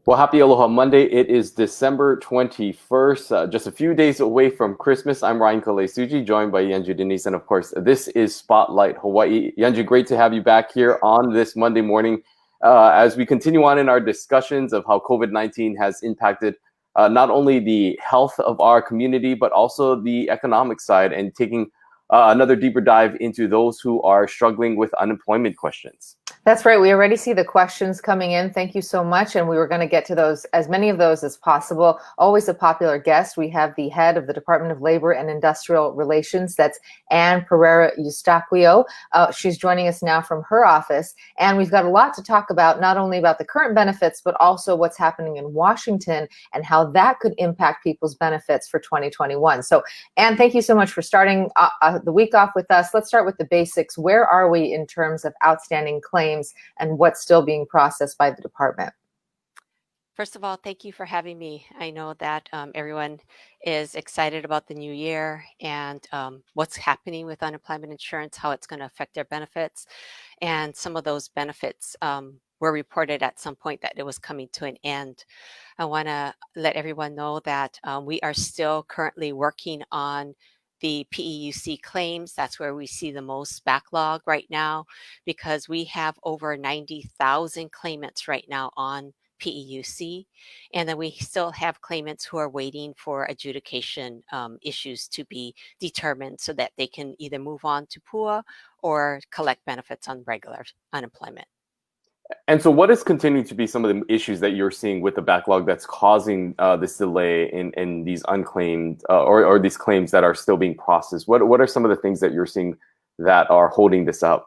Well, happy Aloha Monday. It is December 21st, just a few days away from Christmas. I'm Ryan Kalesuji, joined by Yanju Denise. And of course, this is Spotlight Hawaii. Yanju, great to have you back here on this Monday morning as we continue on in our discussions of how COVID-19 has impacted not only the health of our community, but also the economic side, and taking another deeper dive into those who are struggling with unemployment questions. That's right. We already see the questions coming in. Thank you so much. And we were going to get to those, as many of those as possible. Always a popular guest. We have the head of the Department of Labor and Industrial Relations. That's Anne Perreira-Eustaquio. She's joining us now from her office. And we've got a lot to talk about, not only about the current benefits, but also what's happening in Washington and how that could impact people's benefits for 2021. So, Anne, thank you so much for starting the week off with us. Let's start with the basics. Where are we in terms of outstanding claims and what's still being processed by the department? First of all, thank you for having me. I know that everyone is excited about the new year and what's happening with unemployment insurance, how it's going to affect their benefits. And some of those benefits were reported at some point that it was coming to an end. I want to let everyone know that we are still currently working on the PEUC claims. That's where we see the most backlog right now, because we have over 90,000 claimants right now on PEUC. And then we still have claimants who are waiting for adjudication issues to be determined so that they can either move on to PUA or collect benefits on regular unemployment. And so what is continuing to be some of the issues that you're seeing with the backlog that's causing this delay in these unclaimed or these claims that are still being processed? What are some of the things that you're seeing that are holding this up?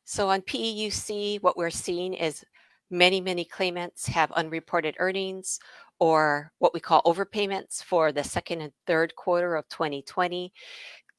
So on PEUC, what we're seeing is many claimants have unreported earnings, or what we call overpayments for the second and third quarter of 2020.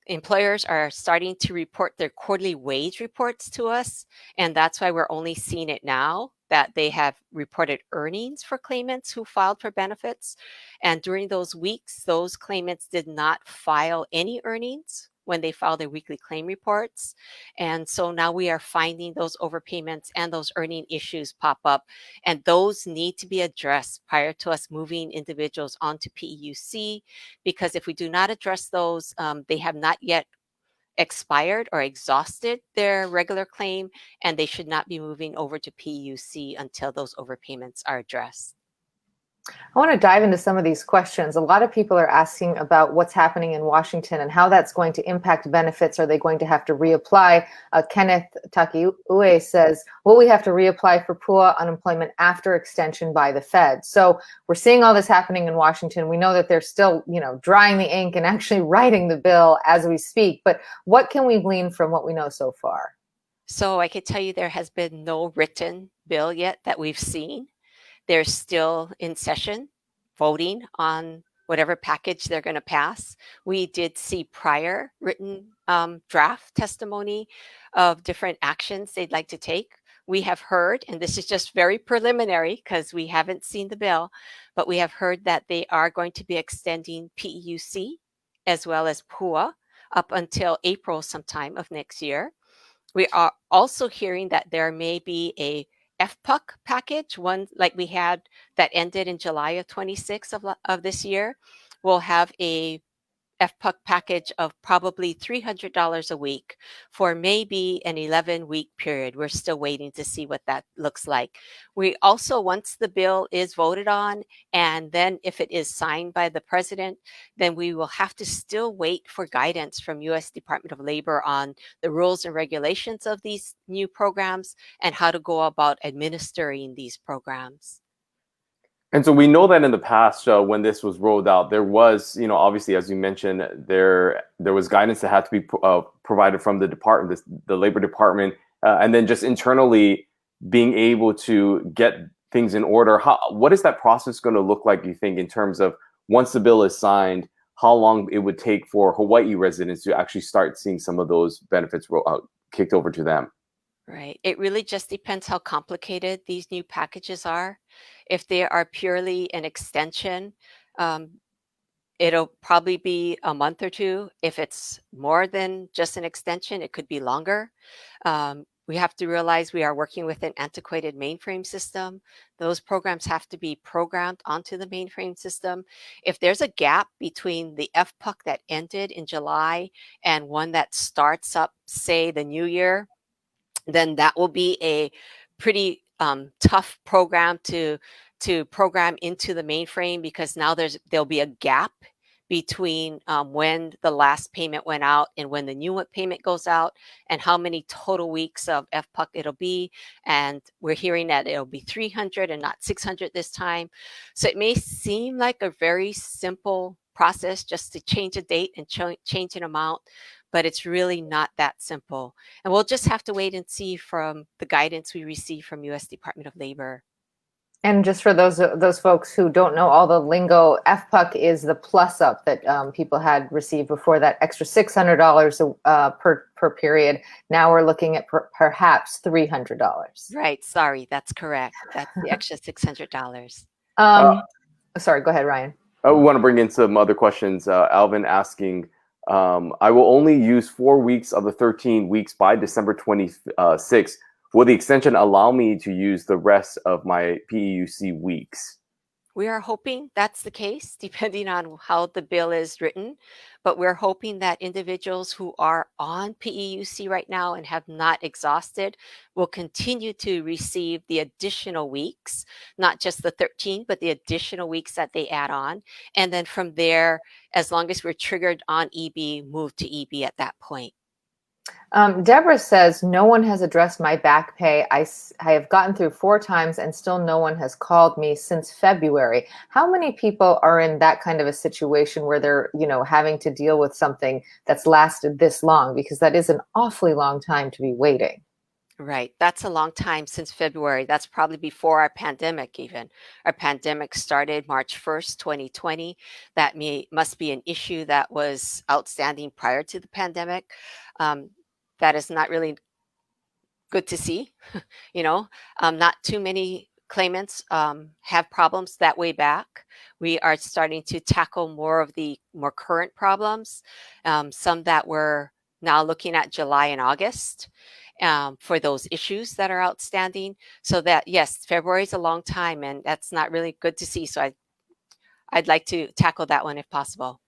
Employers are starting to report their quarterly wage reports to us, and that's why we're only seeing it now, that they have reported earnings for claimants who filed for benefits. And during those weeks, those claimants did not file any earnings when they filed their weekly claim reports. And so now we are finding those overpayments and those earning issues pop up, and those need to be addressed prior to us moving individuals onto PEUC, because if we do not address those, they have not yet expired or exhausted their regular claim, and they should not be moving over to PEUC until those overpayments are addressed. I want to dive into some of these questions. A lot of people are asking about what's happening in Washington and how that's going to impact benefits. Are they going to have to reapply? Kenneth Takiue says, will we have to reapply for PUA unemployment after extension by the Fed? So we're seeing all this happening in Washington. We know that they're still, drying the ink and actually writing the bill as we speak. But what can we glean from what we know so far? So I can tell you there has been no written bill yet that we've seen. They're still in session, voting on whatever package they're going to pass. We did see prior written draft testimony of different actions they'd like to take. We have heard, and this is just very preliminary because we haven't seen the bill, but we have heard that they are going to be extending PEUC as well as PUA up until April sometime of next year. We are also hearing that there may be a FPUC package, one like we had that ended in July of 26 of this year. We'll have a FPUC package of probably $300 a week for maybe an 11-week period. We're still waiting to see what that looks like. We also, once the bill is voted on, and then if it is signed by the president, then we will have to still wait for guidance from U.S. Department of Labor on the rules and regulations of these new programs and how to go about administering these programs. And so we know that in the past, when this was rolled out, there was, obviously, as you mentioned, there was guidance that had to be provided from the department, the Labor Department, and then just internally being able to get things in order. What is that process going to look like, you think, in terms of once the bill is signed, how long it would take for Hawaii residents to actually start seeing some of those benefits kicked over to them? Right. It really just depends how complicated these new packages are. If they are purely an extension, it'll probably be a month or two. If it's more than just an extension, it could be longer. We have to realize we are working with an antiquated mainframe system. Those programs have to be programmed onto the mainframe system. If there's a gap between the FPUC that ended in July and one that starts up, say, the new year, then that will be a pretty tough program to program into the mainframe, because now there'll be a gap between when the last payment went out and when the new payment goes out, and how many total weeks of FPUC it'll be. And we're hearing that it'll be 300 and not 600 this time. So it may seem like a very simple process just to change a date and change an amount, but it's really not that simple. And we'll just have to wait and see from the guidance we receive from U.S. Department of Labor. And just for those folks who don't know all the lingo, FPUC is the plus up that people had received before, that extra $600 per period. Now we're looking at perhaps $300. Right. Sorry, that's correct. That's the extra $600. Sorry, go ahead, Ryan. I want to bring in some other questions. Alvin asking, I will only use 4 weeks of the 13 weeks by December 26th. Will the extension allow me to use the rest of my PEUC weeks? We are hoping that's the case, depending on how the bill is written. But we're hoping that individuals who are on PEUC right now and have not exhausted will continue to receive the additional weeks, not just the 13, but the additional weeks that they add on. And then from there, as long as we're triggered on EB, move to EB at that point. Deborah says, no one has addressed my back pay. I have gotten through 4 times and still no one has called me since February. How many people are in that kind of a situation where they're, having to deal with something that's lasted this long? Because that is an awfully long time to be waiting. Right. That's a long time, since February. That's probably before our pandemic even. Our pandemic started March 1st, 2020. That must be an issue that was outstanding prior to the pandemic. That is not really good to see. Not too many claimants have problems that way back. We are starting to tackle more of the more current problems, some that we're now looking at July and August for those issues that are outstanding. So that, yes, February is a long time, and that's not really good to see. So I'd like to tackle that one if possible.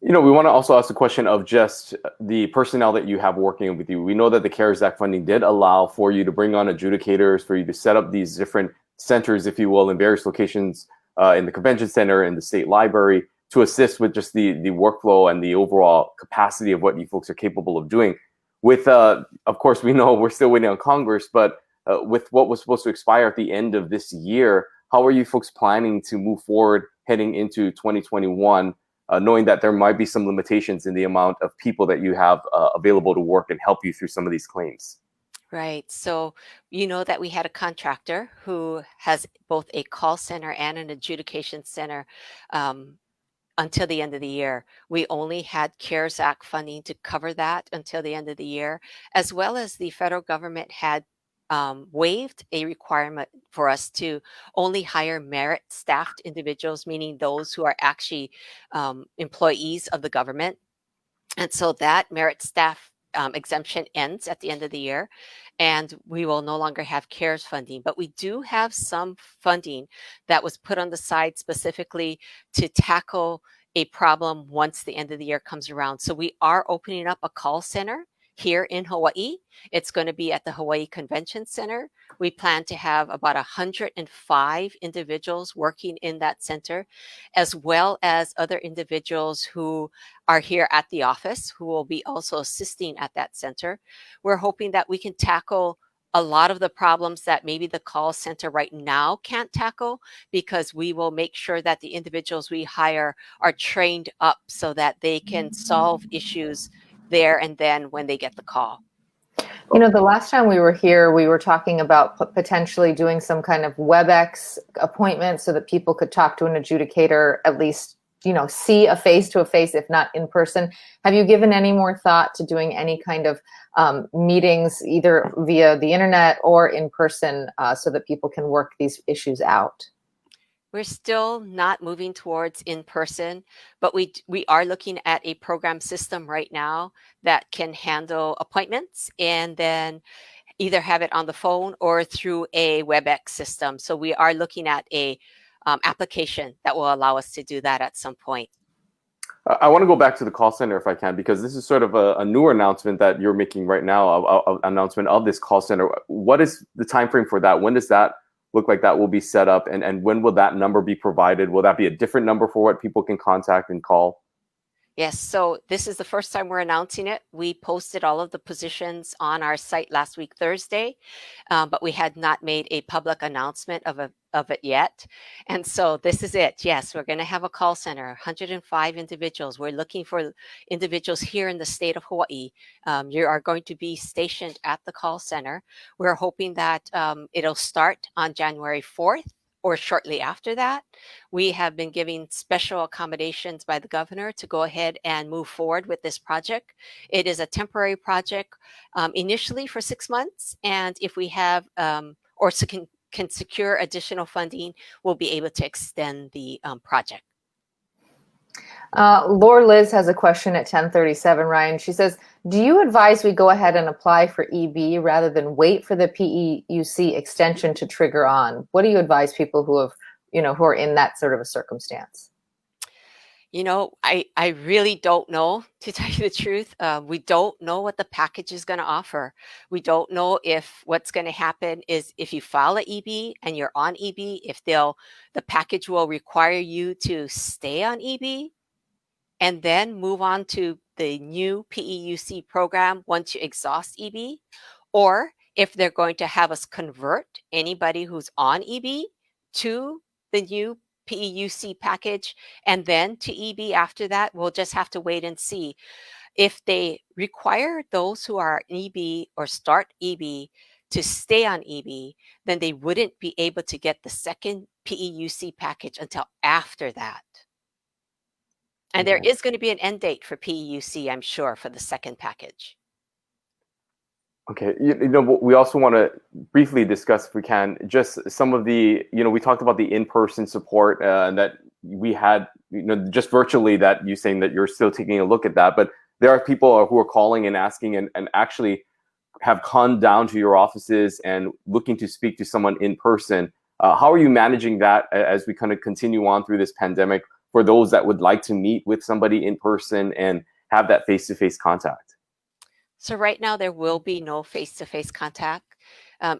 We want to also ask the question of just the personnel that you have working with you. We know that the CARES Act funding did allow for you to bring on adjudicators, for you to set up these different centers, if you will, in various locations in the convention center, in the state library, to assist with just the workflow and the overall capacity of what you folks are capable of doing. With, of course, we know we're still waiting on Congress, but with what was supposed to expire at the end of this year, how are you folks planning to move forward heading into 2021? Knowing that there might be some limitations in the amount of people that you have available to work and help you through some of these claims. Right. So that we had a contractor who has both a call center and an adjudication center until the end of the year. We only had CARES Act funding to cover that until the end of the year, as well as the federal government had waived a requirement for us to only hire merit staffed individuals, meaning those who are actually employees of the government. And so that merit staff exemption ends at the end of the year, and we will no longer have CARES funding. But we do have some funding that was put on the side specifically to tackle a problem once the end of the year comes around. So we are opening up a call center here in Hawaii. It's going to be at the Hawaii Convention Center. We plan to have about 105 individuals working in that center, as well as other individuals who are here at the office who will be also assisting at that center. We're hoping that we can tackle a lot of the problems that maybe the call center right now can't tackle, because we will make sure that the individuals we hire are trained up so that they can solve issues there and then when they get the call. The last time we were here, we were talking about potentially doing some kind of WebEx appointment so that people could talk to an adjudicator, at least, see a face-to-face, if not in person. Have you given any more thought to doing any kind of meetings, either via the internet or in person, so that people can work these issues out? We're still not moving towards in-person, but we are looking at a program system right now that can handle appointments and then either have it on the phone or through a WebEx system. So we are looking at a application that will allow us to do that at some point. I want to go back to the call center if I can, because this is sort of a newer announcement that you're making right now, a announcement of this call center. What is the time frame for that? When does that look like that will be set up, and when will that number be provided? Will that be a different number for what people can contact and call? Yes, so this is the first time we're announcing it. We posted all of the positions on our site last week, Thursday, but we had not made a public announcement of it yet. And so this is it. Yes, we're going to have a call center, 105 individuals. We're looking for individuals here in the state of Hawaii. You are going to be stationed at the call center. We're hoping that it'll start on January 4th. Or shortly after that. We have been giving special accommodations by the governor to go ahead and move forward with this project. It is a temporary project initially for 6 months, and if we have or can secure additional funding, we'll be able to extend the project. Laura Liz has a question at 10:37, Ryan. She says, do you advise we go ahead and apply for EB rather than wait for the PEUC extension to trigger on? What do you advise people who have, who are in that sort of a circumstance? I really don't know, to tell you the truth. We don't know what the package is going to offer. We don't know if what's going to happen is if you file an EB and you're on EB, if the package will require you to stay on EB and then move on to the new PEUC program once you exhaust EB, or if they're going to have us convert anybody who's on EB to the new PEUC package and then to EB after that. We'll just have to wait and see. If they require those who are EB or start EB to stay on EB, then they wouldn't be able to get the second PEUC package until after that. And there is going to be an end date for PEUC, I'm sure, for the second package. Okay, we also want to briefly discuss, if we can, just some of the, we talked about the in-person support and that we had, just virtually, that you saying that you're still taking a look at that, but there are people who are calling and asking and actually have gone down to your offices and looking to speak to someone in person. How are you managing that as we kind of continue on through this pandemic for those that would like to meet with somebody in person and have that face-to-face contact? So right now, there will be no face-to-face contact.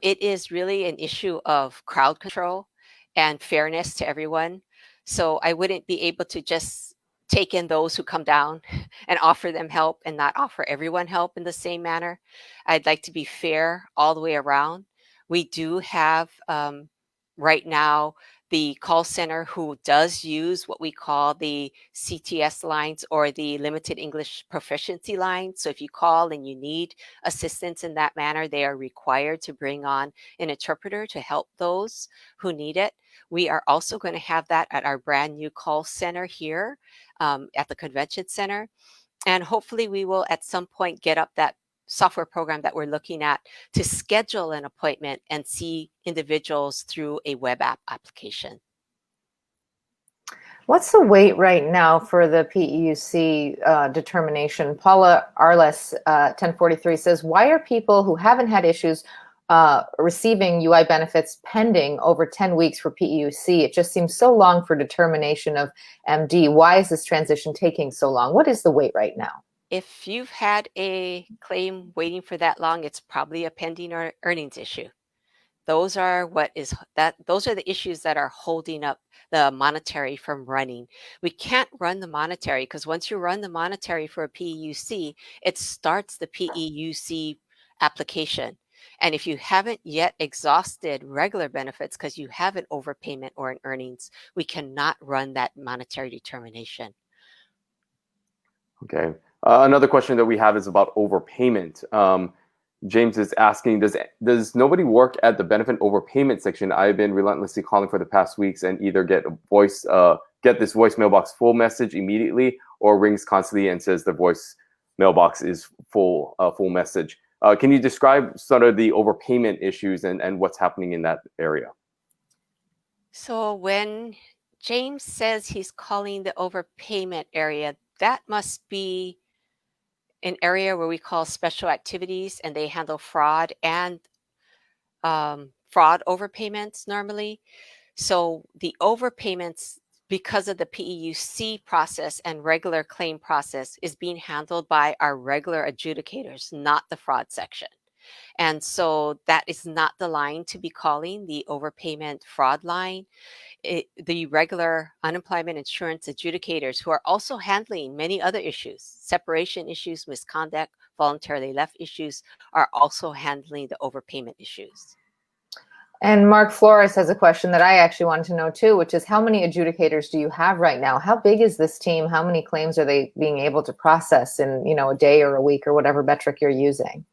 It is really an issue of crowd control and fairness to everyone. So I wouldn't be able to just take in those who come down and offer them help and not offer everyone help in the same manner. I'd like to be fair all the way around. We do have right now the call center who does use what we call the CTS lines or the limited English proficiency line. So if you call and you need assistance in that manner, they are required to bring on an interpreter to help those who need it. We are also going to have that at our brand new call center here at the convention center. And hopefully we will at some point get up that software program that we're looking at to schedule an appointment and see individuals through a web app application. What's the wait right now for the PEUC determination? Paula Arles, 1043 says, why are people who haven't had issues receiving UI benefits pending over 10 weeks for PEUC? It just seems so long for determination of MD. Why is this transition taking so long? What is the wait right now? If you've had a claim waiting for that long, it's probably a pending or earnings issue. Those are the issues that are holding up the monetary from running. We can't run the monetary because once you run the monetary for a PEUC, it starts the PEUC application. And if you haven't yet exhausted regular benefits because you have an overpayment or an earnings, we cannot run that monetary determination. Okay. Another question that we have is about overpayment. James is asking, does nobody work at the benefit overpayment section? I've been relentlessly calling for the past weeks and either get this voice mailbox full message immediately or rings constantly and says the voice mailbox is full message. Can you describe sort of the overpayment issues and what's happening in that area? So when James says he's calling the overpayment area, that must be an area where we call special activities, and they handle fraud and fraud overpayments normally. So the overpayments, because of the PEUC process and regular claim process, is being handled by our regular adjudicators, not the fraud section. And so that is not the line to be calling, the overpayment fraud line. The regular unemployment insurance adjudicators, who are also handling many other issues, separation issues, misconduct, voluntarily left issues, are also handling the overpayment issues. And Mark Flores has a question that I actually wanted to know too, which is how many adjudicators do you have right now? How big is this team? How many claims are they being able to process in, a day or a week or whatever metric you're using?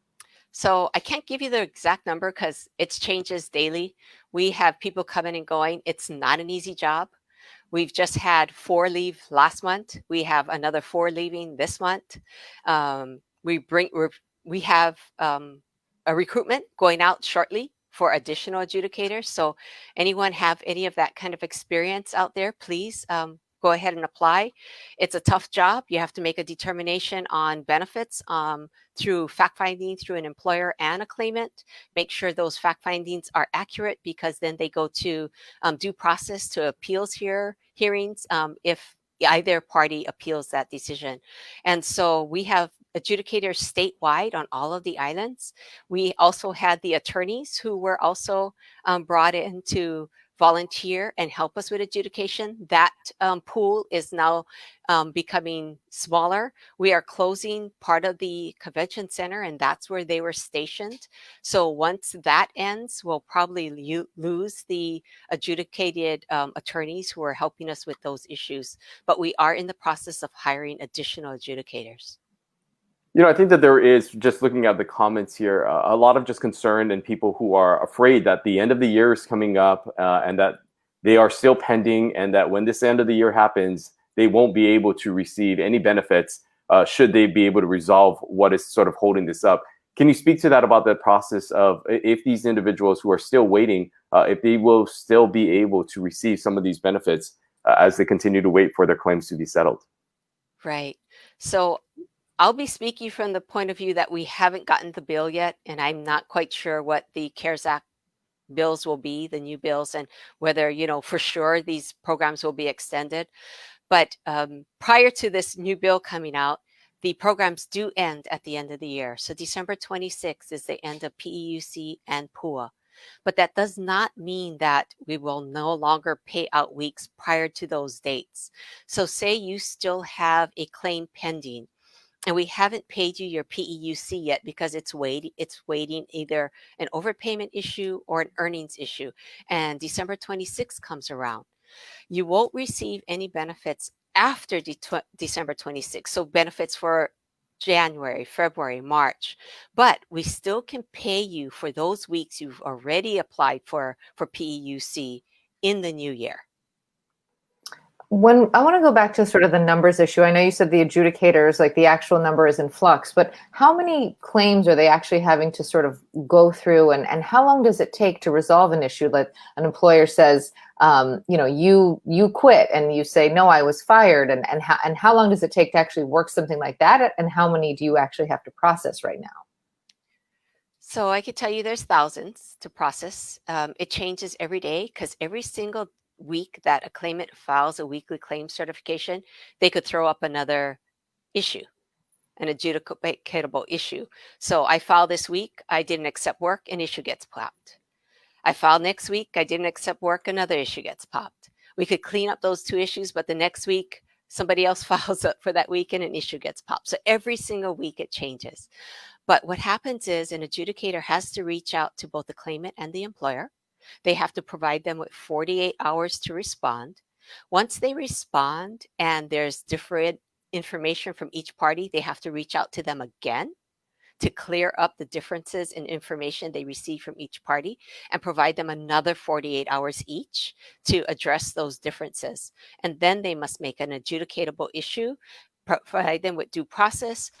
So I can't give you the exact number because it changes daily. We have people coming and going. It's not an easy job. We've just had 4 leave last month. We have another 4 leaving this month. We have a recruitment going out shortly for additional adjudicators. So anyone have any of that kind of experience out there, please go ahead and apply. It's a tough job. You have to make a determination on benefits through fact finding through an employer and a claimant. Make sure those fact findings are accurate, because then they go to due process to appeals hearings if either party appeals that decision. And so we have adjudicators statewide on all of the islands. We also had the attorneys who were also brought in to volunteer and help us with adjudication. That pool is now becoming smaller. We are closing part of the convention center, and that's where they were stationed. So once that ends, we'll probably lose the adjudicated attorneys who are helping us with those issues. But we are in the process of hiring additional adjudicators. I think that there is, just looking at the comments here, a lot of just concern and people who are afraid that the end of the year is coming up and that they are still pending, and that when this end of the year happens, they won't be able to receive any benefits should they be able to resolve what is sort of holding this up. Can you speak to that, about the process of if these individuals who are still waiting, if they will still be able to receive some of these benefits as they continue to wait for their claims to be settled? Right. So I'll be speaking from the point of view that we haven't gotten the bill yet, and I'm not quite sure what the CARES Act bills will be, the new bills, and whether, for sure these programs will be extended. But prior to this new bill coming out, the programs do end at the end of the year. So December 26th is the end of PEUC and PUA. But that does not mean that we will no longer pay out weeks prior to those dates. So say you still have a claim pending, and we haven't paid you your PEUC yet because it's waiting either an overpayment issue or an earnings issue, and December 26th comes around. You won't receive any benefits after December 26th. So benefits for January, February, March, but we still can pay you for those weeks you've already applied for PEUC in the new year. When I want to go back to sort of the numbers issue, I know you said the adjudicators, like the actual number is in flux, but how many claims are they actually having to sort of go through, and how long does it take to resolve an issue? Like an employer says, you quit, and you say, no, I was fired, and how long does it take to actually work something like that, and how many do you actually have to process right now? So I could tell you there's thousands to process. It changes every day, because every single week that a claimant files a weekly claim certification, they could throw up another issue, an adjudicatable issue. So I file this week, I didn't accept work, an issue gets popped. I file next week, I didn't accept work, another issue gets popped. We could clean up those 2 issues, but the next week, somebody else files up for that week and an issue gets popped. So every single week it changes. But what happens is an adjudicator has to reach out to both the claimant and the employer. They have to provide them with 48 hours to respond. Once they respond and there's different information from each party, they have to reach out to them again to clear up the differences in information they receive from each party, and provide them another 48 hours each to address those differences. And then they must make an adjudicatable issue, provide them with due process.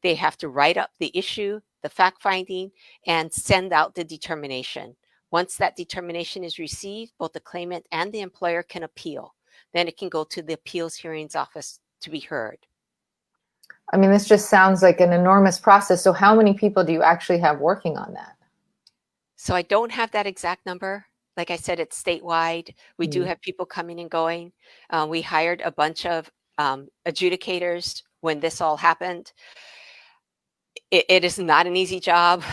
They have to write up the issue, the fact finding, and send out the determination. Once that determination is received, both the claimant and the employer can appeal. Then it can go to the appeals hearings office to be heard. I mean, this just sounds like an enormous process. So how many people do you actually have working on that? So I don't have that exact number. Like I said, it's statewide. We do have people coming and going. We hired a bunch of adjudicators when this all happened. It is not an easy job.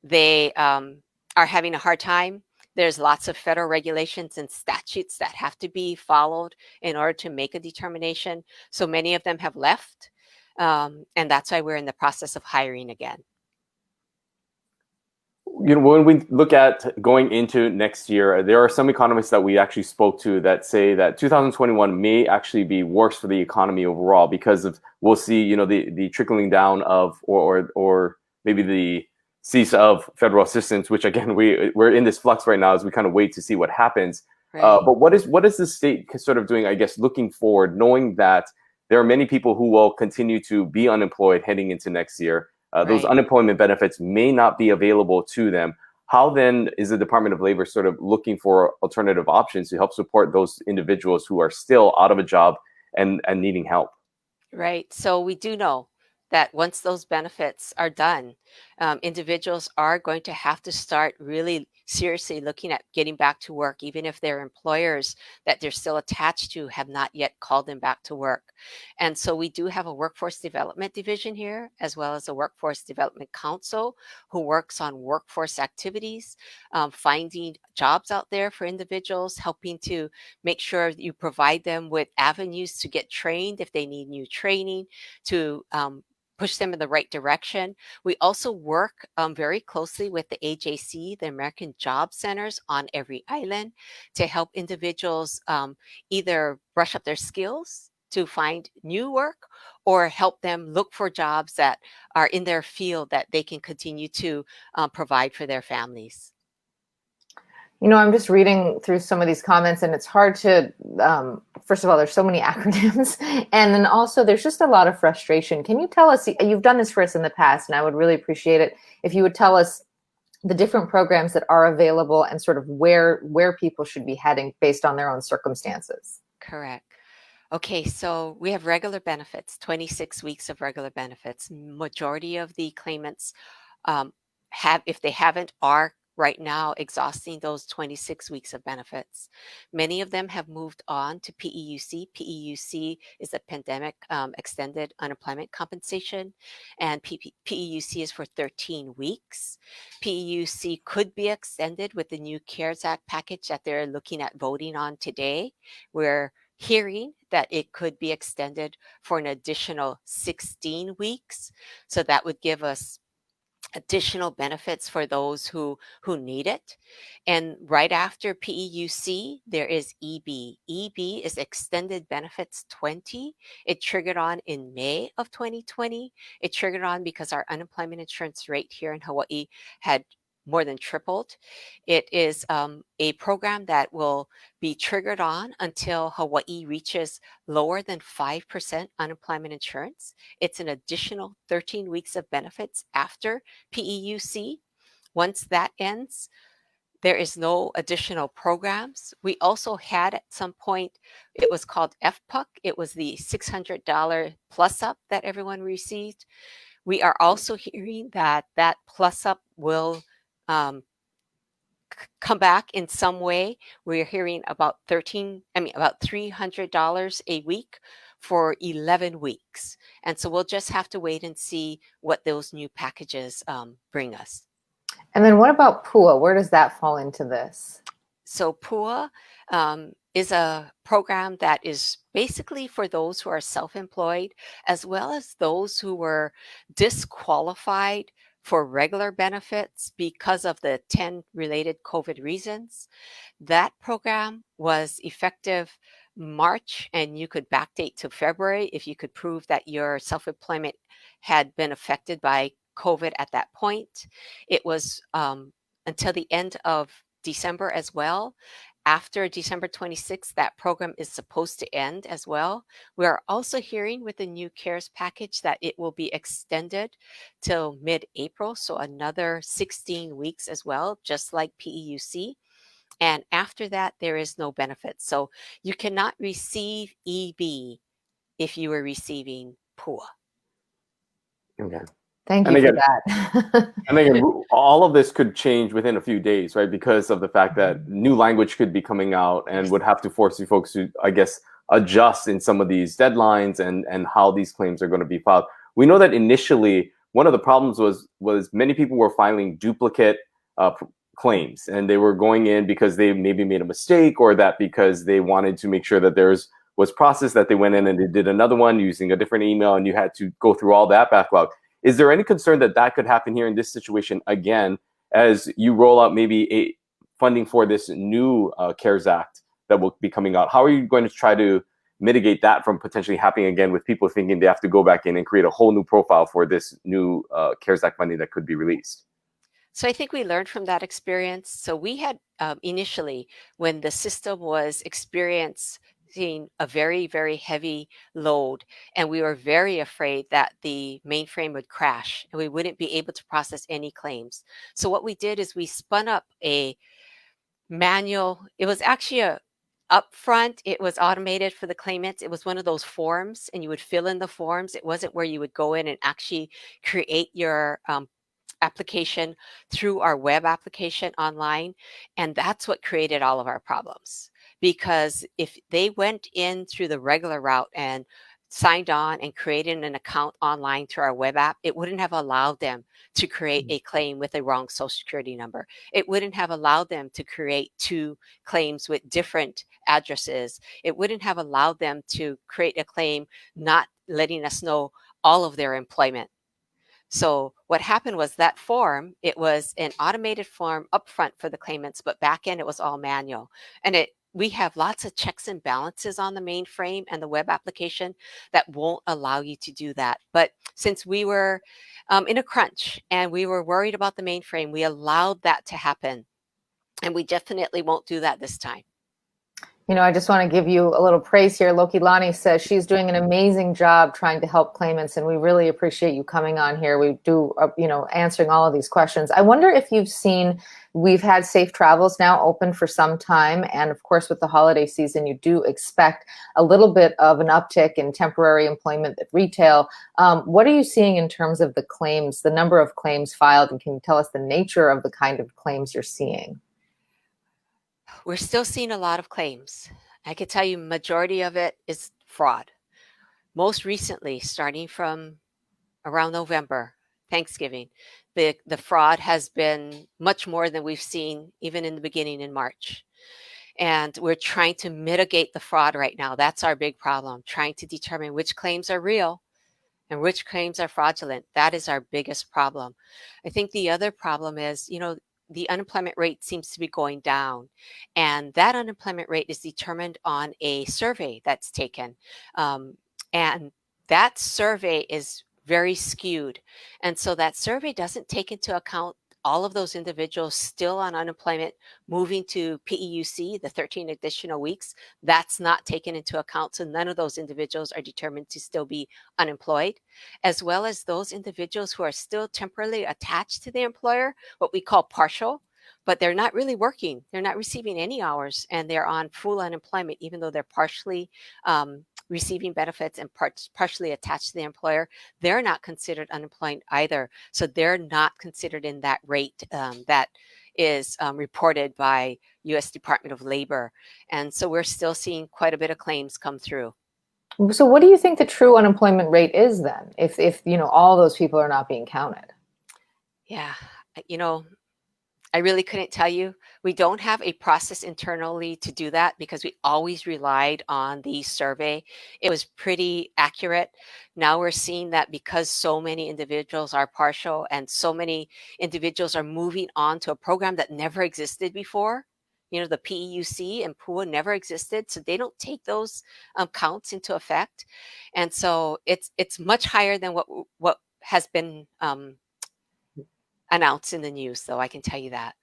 They are having a hard time. There's lots of federal regulations and statutes that have to be followed in order to make a determination. So many of them have left. And that's why we're in the process of hiring again. When we look at going into next year, there are some economists that we actually spoke to that say that 2021 may actually be worse for the economy overall because of, we'll see, the trickling down of, or maybe the cease of federal assistance, which again, we're in this flux right now as we kind of wait to see what happens. Right. But what is the state sort of doing, I guess, looking forward, knowing that there are many people who will continue to be unemployed heading into next year? Those Right. unemployment benefits may not be available to them. How then is the Department of Labor sort of looking for alternative options to help support those individuals who are still out of a job and needing help? Right. So we do know that once those benefits are done, individuals are going to have to start really seriously looking at getting back to work, even if their employers that they're still attached to have not yet called them back to work. And so we do have a workforce development division here, as well as a workforce development council who works on workforce activities, finding jobs out there for individuals, helping to make sure you provide them with avenues to get trained if they need new training, to push them in the right direction. We also work very closely with the AJC, the American Job Centers on every island, to help individuals either brush up their skills to find new work or help them look for jobs that are in their field that they can continue to provide for their families. I'm just reading through some of these comments and it's hard to, first of all, there's so many acronyms. And then also there's just a lot of frustration. Can you tell us, you've done this for us in the past, and I would really appreciate it if you would tell us the different programs that are available and sort of where people should be heading based on their own circumstances. Correct. Okay, so we have regular benefits, 26 weeks of regular benefits. Majority of the claimants have, if they haven't, are right now exhausting those 26 weeks of benefits. Many of them have moved on to PEUC. PEUC is a pandemic extended unemployment compensation, and PEUC is for 13 weeks. PEUC could be extended with the new CARES Act package that they're looking at voting on today. We're hearing that it could be extended for an additional 16 weeks. So that would give us additional benefits for those who need it. And right after PEUC, there is EB. EB is Extended Benefits 20. It triggered on in May of 2020. It triggered on because our unemployment insurance rate here in Hawaii had more than tripled. It is a program that will be triggered on until Hawaii reaches lower than 5% unemployment insurance. It's an additional 13 weeks of benefits after PEUC. Once that ends, there is no additional programs. We also had at some point, it was called FPUC. It was the $600 plus up that everyone received. We are also hearing that that plus up will come back in some way. We're hearing about $300 a week for 11 weeks. And so we'll just have to wait and see what those new packages bring us. And then what about PUA? Where does that fall into this? So PUA is a program that is basically for those who are self-employed, as well as those who were disqualified for regular benefits because of the 10 related COVID reasons. That program was effective March, and you could backdate to February if you could prove that your self-employment had been affected by COVID at that point. It was until the end of December as well. after December 26th, that program is supposed to end as well. We are also hearing with the new CARES package that it will be extended till mid-April, so another 16 weeks as well, just like PEUC. And after that, there is no benefit. So you cannot receive EB if you were receiving PUA. Okay. Thank And you for again, that. and again, all of this could change within a few days, right? Because of the fact that new language could be coming out and would have to force you folks to, I guess, adjust in some of these deadlines and how these claims are going to be filed. We know that initially one of the problems was many people were filing duplicate claims, and they were going in because they maybe made a mistake, or that because they wanted to make sure that theirs was processed, that they went in and they did another one using a different email, and you had to go through all that backlog. Is there any concern that that could happen here in this situation again, as you roll out maybe a funding for this new CARES Act that will be coming out? How are you going to try to mitigate that from potentially happening again, with people thinking they have to go back in and create a whole new profile for this new CARES Act money that could be released? So I think we learned from that experience. So we had initially, when the system was experiencing a very, very heavy load, and we were very afraid that the mainframe would crash and we wouldn't be able to process any claims. So what we did is we spun up a manual. It was actually a upfront, it was automated for the claimants. It was one of those forms, and you would fill in the forms. It wasn't where you would go in and actually create your application through our web application online. And that's what created all of our problems. Because if they went in through the regular route and signed on and created an account online through our web app, it wouldn't have allowed them to create a claim with a wrong social security number. It wouldn't have allowed them to create two claims with different addresses. It wouldn't have allowed them to create a claim not letting us know all of their employment. So what happened was that form, it was an automated form upfront for the claimants, but back end it was all manual. And we have lots of checks and balances on the mainframe and the web application that won't allow you to do that. But since we were in a crunch and we were worried about the mainframe, we allowed that to happen. And we definitely won't do that this time. You know, I just want to give you a little praise here. Lokilani says she's doing an amazing job trying to help claimants, and we really appreciate you coming on here. We do, answering all of these questions. I wonder if you've seen, we've had Safe Travels now open for some time, and of course with the holiday season, you do expect a little bit of an uptick in temporary employment at retail. What are you seeing in terms of the claims, the number of claims filed, and can you tell us the nature of the kind of claims you're seeing? We're still seeing a lot of claims. I can tell you majority of it is fraud. Most recently, starting from around November, Thanksgiving, the fraud has been much more than we've seen even in the beginning in March. And we're trying to mitigate the fraud right now. That's our big problem, trying to determine which claims are real and which claims are fraudulent. That is our biggest problem. I think the other problem is, the unemployment rate seems to be going down, and that unemployment rate is determined on a survey that's taken. And that survey is very skewed. And so that survey doesn't take into account all of those individuals still on unemployment moving to PEUC, the 13 additional weeks. That's not taken into account. So none of those individuals are determined to still be unemployed, as well as those individuals who are still temporarily attached to the employer, what we call partial, but they're not really working. They're not receiving any hours, and they're on full unemployment, even though they're partially receiving benefits and partially attached to the employer. They're not considered unemployed either. So they're not considered in that rate that is reported by U.S. Department of Labor. And so we're still seeing quite a bit of claims come through. So what do you think the true unemployment rate is then, if all those people are not being counted? Yeah, I really couldn't tell you. We don't have a process internally to do that because we always relied on the survey. It was pretty accurate. Now we're seeing that because so many individuals are partial and so many individuals are moving on to a program that never existed before. The PEUC and PUA never existed, so they don't take those counts into effect. And so it's much higher than what has been announced in the news, though, I can tell you that.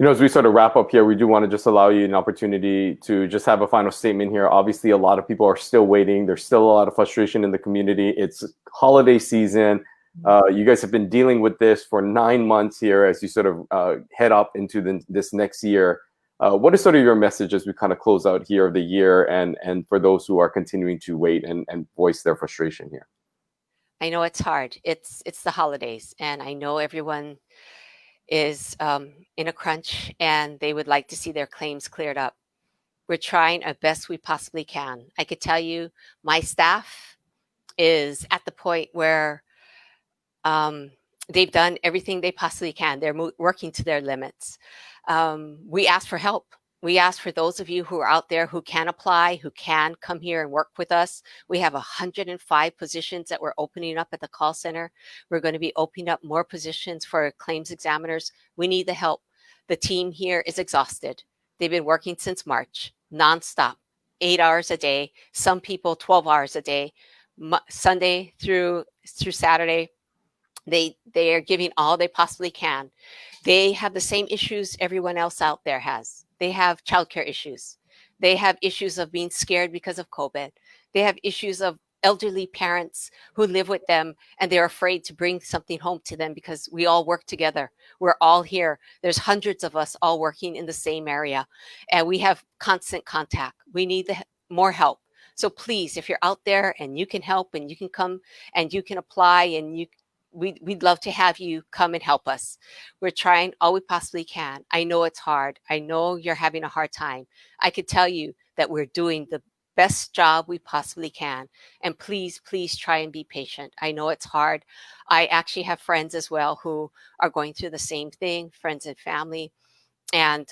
As we sort of wrap up here, we do want to just allow you an opportunity to just have a final statement here. Obviously, a lot of people are still waiting. There's still a lot of frustration in the community. It's holiday season. You guys have been dealing with this for 9 months here as you sort of head up into this next year. What is sort of your message as we kind of close out here of the year and for those who are continuing to wait and voice their frustration here? I know it's hard. It's the holidays, and I know everyone is in a crunch and they would like to see their claims cleared up. We're trying our best we possibly can. I could tell you my staff is at the point where they've done everything they possibly can. They're working to their limits. We ask for help. We ask for those of you who are out there who can apply, who can come here and work with us. We have 105 positions that we're opening up at the call center. We're going to be opening up more positions for claims examiners. We need the help. The team here is exhausted. They've been working since March, nonstop, 8 hours a day. Some people 12 hours a day, Sunday through Saturday. They are giving all they possibly can. They have the same issues everyone else out there has. They have childcare issues. They have issues of being scared because of COVID. They have issues of elderly parents who live with them and they're afraid to bring something home to them because we all work together. We're all here. There's hundreds of us all working in the same area and we have constant contact. We need more help. So please, if you're out there and you can help and you can come and you can apply and we'd love to have you come and help us. We're trying all we possibly can. I know it's hard. I know you're having a hard time. I could tell you that we're doing the best job we possibly can. And please, please try and be patient. I know it's hard. I actually have friends as well who are going through the same thing, friends and family. And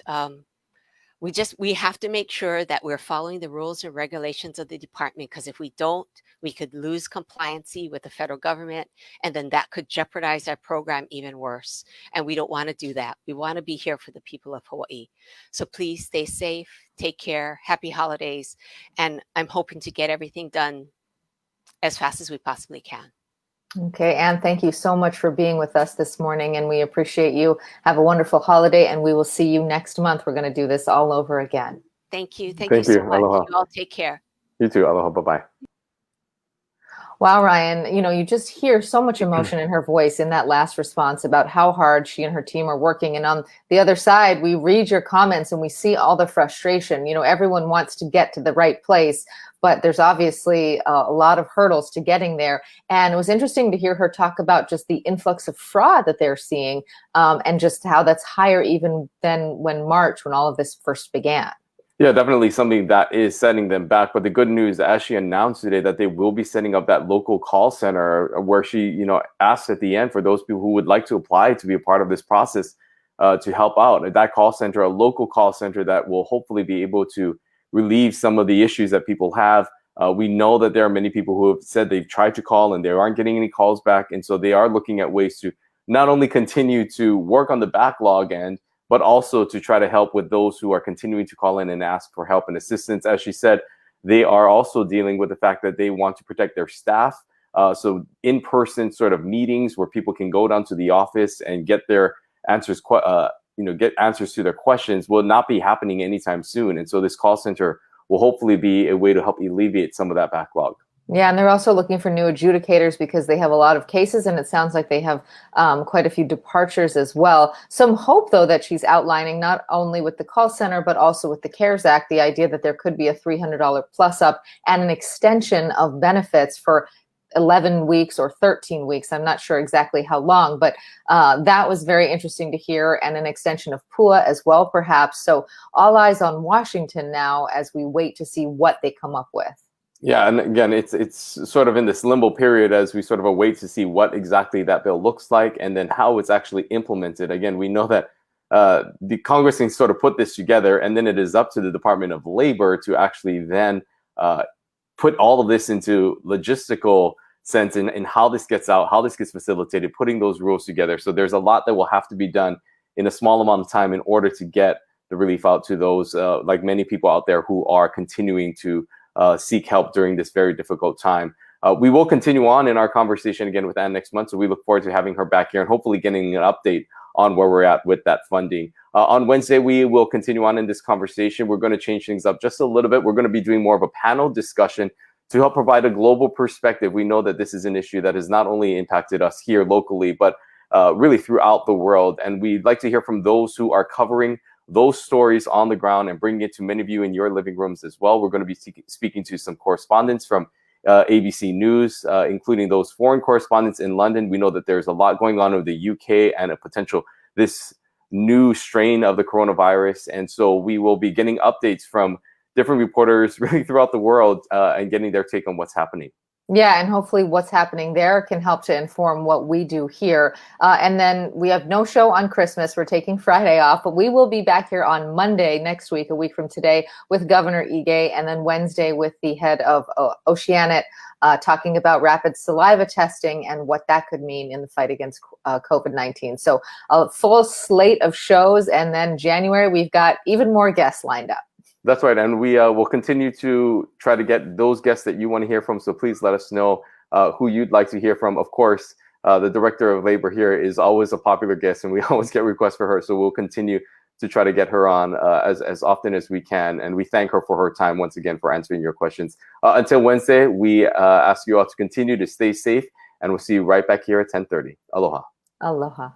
we have to make sure that we're following the rules and regulations of the department, because if we don't, we could lose compliancy with the federal government, and then that could jeopardize our program even worse. And we don't want to do that. We want to be here for the people of Hawaii. So please stay safe, take care, happy holidays, and I'm hoping to get everything done as fast as we possibly can. Okay, Anne, thank you so much for being with us this morning, and we appreciate you. Have a wonderful holiday, and we will see you next month. We're going to do this all over again. Thank you. Thank you so much. Aloha. You all take care. You too. Aloha. Bye-bye. Wow, Ryan, you just hear so much emotion in her voice in that last response about how hard she and her team are working. And on the other side, we read your comments and we see all the frustration. Everyone wants to get to the right place, but there's obviously a lot of hurdles to getting there. And it was interesting to hear her talk about just the influx of fraud that they're seeing and just how that's higher even than when all of this first began. Yeah, definitely something that is setting them back. But the good news, as she announced today, that they will be setting up that local call center where she, asked at the end for those people who would like to apply to be a part of this process to help out. At that call center, a local call center that will hopefully be able to relieve some of the issues that people have. We know that there are many people who have said they've tried to call and they aren't getting any calls back. And so they are looking at ways to not only continue to work on the backlog end, but also to try to help with those who are continuing to call in and ask for help and assistance. As she said, they are also dealing with the fact that they want to protect their staff. So in-person sort of meetings where people can go down to the office and get their answers, get answers to their questions will not be happening anytime soon. And so this call center will hopefully be a way to help alleviate some of that backlog. Yeah, and they're also looking for new adjudicators because they have a lot of cases, and it sounds like they have quite a few departures as well. Some hope, though, that she's outlining not only with the call center, but also with the CARES Act, the idea that there could be a $300 plus up and an extension of benefits for 11 weeks or 13 weeks. I'm not sure exactly how long, but that was very interesting to hear, and an extension of PUA as well, perhaps. So all eyes on Washington now as we wait to see what they come up with. Yeah, and again, it's sort of in this limbo period as we sort of await to see what exactly that bill looks like and then how it's actually implemented. Again, we know that the Congress can sort of put this together, and then it is up to the Department of Labor to actually then put all of this into logistical sense in how this gets out, how this gets facilitated, putting those rules together. So there's a lot that will have to be done in a small amount of time in order to get the relief out to those, like many people out there who are continuing to seek help during this very difficult time. We will continue on in our conversation again with Anne next month, so we look forward to having her back here and hopefully getting an update on where we're at with that funding. On Wednesday, we will continue on in this conversation. We're going to change things up just a little bit. We're going to be doing more of a panel discussion to help provide a global perspective. We know that this is an issue that has not only impacted us here locally, but really throughout the world. And we'd like to hear from those who are covering those stories on the ground and bringing it to many of you in your living rooms as well. We're going to be speaking to some correspondents from ABC News, including those foreign correspondents in London. We know that there's a lot going on with the UK and a potential this new strain of the coronavirus. And so we will be getting updates from different reporters really throughout the world and getting their take on what's happening. Yeah, and hopefully what's happening there can help to inform what we do here. And then we have no show on Christmas. We're taking Friday off, but we will be back here on Monday next week, a week from today, with Governor Ige, and then Wednesday with the head of Oceanic, talking about rapid saliva testing and what that could mean in the fight against COVID-19. So a full slate of shows, and then January, we've got even more guests lined up. That's right, and we will continue to try to get those guests that you want to hear from, so please let us know who you'd like to hear from. Of course, the Director of Labor here is always a popular guest, and we always get requests for her, so we'll continue to try to get her on as often as we can, and we thank her for her time once again for answering your questions. Until Wednesday, we ask you all to continue to stay safe, and we'll see you right back here at 10:30. Aloha. Aloha.